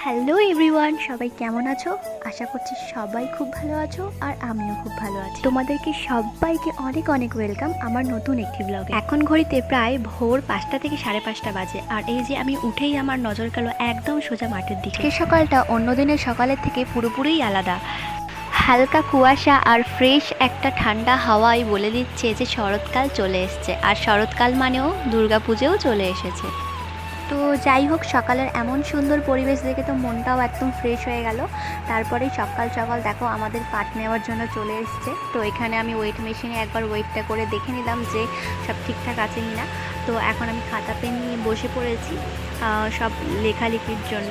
Hello everyone, সবাই কেমন আছো? আশা করছি সবাই খুব ভালো আছো আর আমিও খুব ভালো আছি। তোমাদেরকে সবাইকে অনেক অনেক ওয়েলকাম আমার নতুন একটি ব্লগে। এখন ঘড়িতে প্রায় ভোর 5টা থেকে 5:30 বাজে, আর এই যে আমি উঠেই আমার নজর গেল একদম সোজা মাঠের দিকে। এই সকালটা অন্য দিনের সকালের থেকে পুরোপুরিই আলাদা। হালকা কুয়াশা আর ফ্রেশ একটা ঠান্ডা হাওয়াই বলে দিচ্ছে যে শরৎকাল চলে এসছে, আর শরৎকাল মানেও দুর্গাপুজোও চলে এসেছে। তো যাই হোক, সকালের এমন সুন্দর পরিবেশ দেখে তো মনটাও একদম ফ্রেশ হয়ে গেল। তারপরেই সকাল সকাল দেখো আমাদের পাট নেওয়ার জন্য চলে এসছে। তো এখানে আমি ওয়েট মেশিনে একবার ওয়েটটা করে দেখে নিলাম যে সব ঠিকঠাক আছে কি না। তো এখন আমি খাতা পেন নিয়ে বসে পড়েছি সব লেখালেখির জন্য।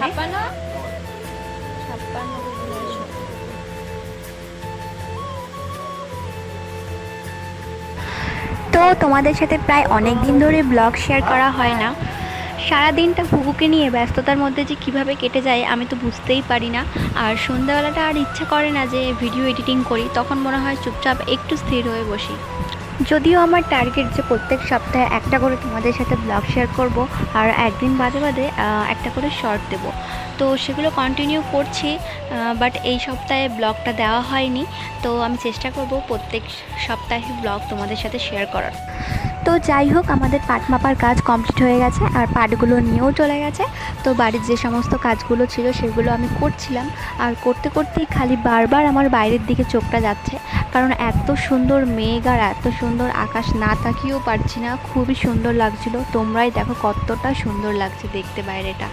তো তোমাদের সাথে প্রায় অনেক দিন ধরে ব্লগ শেয়ার করা হয় না। সারাদিনটা ঘুঘুকে নিয়ে ব্যস্ততার মধ্যে যে কিভাবে কেটে যায় আমি তো বুঝতেই পারি না। আর সন্ধ্যাবেলাটা আর ইচ্ছা করে না যে ভিডিও এডিটিং করি, তখন মনে হয় চুপচাপ একটু স্থির হয়ে বসি। যদিও আমার টার্গেট যে প্রত্যেক সপ্তাহে একটা করে তোমাদের সাথে ব্লগ শেয়ার করব, আর একদিন বাদে বাদে একটা করে শর্ট দেব। তো সেগুলো কন্টিনিউ করছি, বাট এই সপ্তাহে ব্লগটা দেওয়া হয়নি। তো আমি চেষ্টা করব প্রত্যেক সপ্তাহে ব্লগ তোমাদের সাথে শেয়ার করার। তো যাই হোক, আমাদের পাট মাপার কাজ কমপ্লিট হয়ে গেছে আর পাটগুলো নিয়েও চলে গেছে। তো বাড়ির যে সমস্ত কাজগুলো ছিল সেগুলো আমি করছিলাম, আর করতে করতেই খালি বারবার আমার বাইরের দিকে চোখটা যাচ্ছে, কারণ এত সুন্দর মেঘ আর এত সুন্দর আকাশ না তাকিয়েও পারছি না। খুবই সুন্দর লাগছিল। তোমরাই দেখো কতটা সুন্দর লাগছে দেখতে বাইরেটা।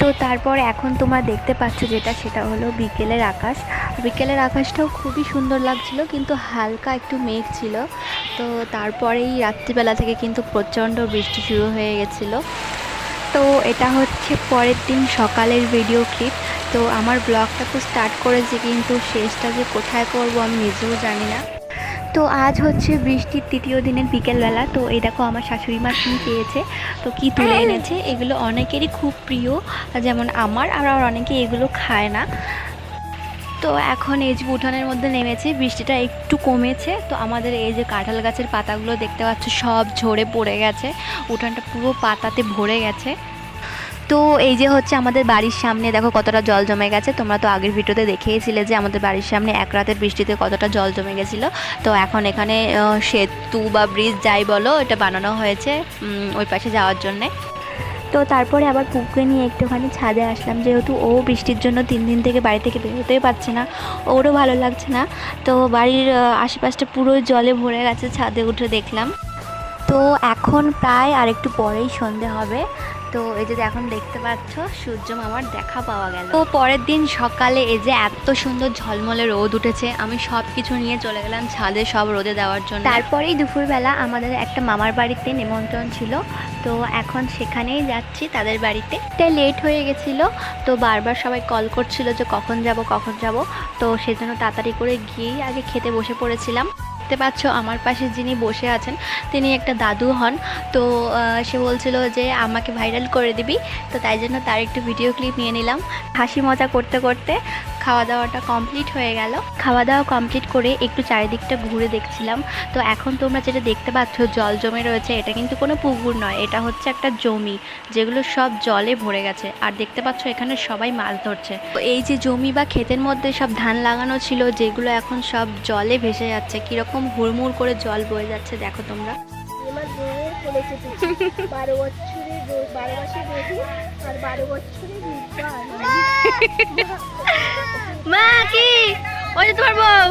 তো তারপর এখন তোমরা দেখতে পাচ্ছ যেটা, সেটা হলো বিকেলের আকাশ। বিকেলের আকাশটাও খুবই সুন্দর লাগছিল, কিন্তু হালকা একটু মেঘ ছিল। তো তারপরেই রাত্রিবেলা থেকে কিন্তু প্রচণ্ড বৃষ্টি শুরু হয়ে গেছিলো। তো এটা হচ্ছে পরের দিন সকালের ভিডিও ক্লিপ। তো আমার ব্লগটা তো স্টার্ট করেছি, কিন্তু শেষটা যে কোথায় করব আমি নিজেও জানি না। তো আজ হচ্ছে বৃষ্টির তৃতীয় দিনের বিকেলবেলা। তো এই দেখো আমার শাশুড়ি মা কী পেয়েছে, তো কি তুলে এনেছে। এগুলো অনেকেরই খুব প্রিয়, যেমন আমার, আর অনেকে এগুলো খায় না। তো এখন এই যে উঠানের মধ্যে নেমেছে, বৃষ্টিটা একটু কমেছে। তো আমাদের এই যে কাঁঠাল গাছের পাতাগুলো দেখতে পাচ্ছ সব ঝরে পড়ে গেছে, উঠানটা পুরো পাতাতে ভরে গেছে। তো এই যে হচ্ছে আমাদের বাড়ির সামনে দেখো কতটা জল জমে গেছে। তোমরা তো আগের ভিডিওতে দেখিয়েছিলে যে আমাদের বাড়ির সামনে এক রাতের বৃষ্টিতে কতটা জল জমে গেছিলো। তো এখন এখানে সেতু বা ব্রিজ যাই বলো, এটা বানানো হয়েছে ওই পাশে যাওয়ার জন্যে। তো তারপরে আবার পুকুরে নিয়ে একটুখানি ছাদে আসলাম, যেহেতু ও বৃষ্টির জন্য 3 দিন থেকে বাড়ি থেকে বেরোতেই পারছে না, ওরও ভালো লাগছে না। তো বাড়ির আশেপাশটা পুরো জলে ভরে গেছে, ছাদে উঠে দেখলাম। তো এখন প্রায় আর একটু পরেই সন্ধে হবে। তো এই যে এখন দেখতে পাচ্ছ সূর্য মামার দেখা পাওয়া গেল। তো পরের দিন সকালে এই যে এত সুন্দর ঝলমলে রোদ উঠেছে, আমি সব কিছু নিয়ে চলে গেলাম ছাদে সব রোদে দেওয়ার জন্য। তারপরেই দুপুরবেলা আমাদের একটা মামার বাড়িতে নিমন্ত্রণ ছিল, তো এখন সেখানেই যাচ্ছি তাদের বাড়িতে। তাই লেট হয়ে গেছিলো, তো বারবার সবাই কল করছিল যে কখন যাব কখন যাব। তো সেজন্য তাড়াতাড়ি করে গিয়েই আগে খেতে বসে পড়েছিলাম। দেখতে পাচ্ছ আমার পাশে যিনি বসে আছেন তিনি একটা দাদু হন। তো সে বলছিল যে আমাকে ভাইরাল করে দিবি, তো তাই জন্য তার একটু ভিডিও ক্লিপ নিয়ে নিলাম। হাসি মজা করতে করতে খাওয়া দাওয়াটা কমপ্লিট হয়ে গেল। খাওয়া দাওয়া কমপ্লিট করে একটু চারিদিকটা ঘুরে দেখছিলাম। তো এখন তোমরা যেটা দেখতে পাচ্ছ জল জমে রয়েছে, এটা কিন্তু কোনো পুকুর নয়, এটা হচ্ছে একটা জমি যেগুলো সব জলে ভরে গেছে। আর দেখতে পাচ্ছ এখানে সবাই মাছ ধরছে। তো এই যে জমি বা ক্ষেতের মধ্যে সব ধান লাগানো ছিল, যেগুলো এখন সব জলে ভেসে যাচ্ছে, কিরকম হুড়মুড় করে জল বয়ে যাচ্ছে দেখো তোমরা। আমার বউয়ের বলেছে 12 বছরের 12 মাসের বেবি আর 12 বছরের মা কি ওই যে তোমার বউ,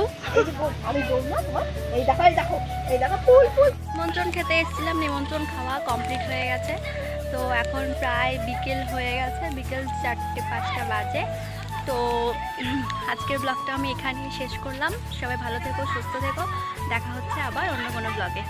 আমি বউ না তোমার, এই দেখো এই দেখো এই দেখো ফুল ফুল। নিমন্ত্রণ খেতে এসেছিলাম, নিমন্ত্রণ খাওয়া কমপ্লিট হয়ে গেছে। তো এখন প্রায় বিকেল হয়ে গেছে, বিকেল 4-5টা বাজে। তো আজকের ব্লগটা আমি এখানেই শেষ করলাম। সবাই ভালো থেকো, সুস্থ থেকো, দেখা হচ্ছে আবার অন্য কোনো ব্লগে।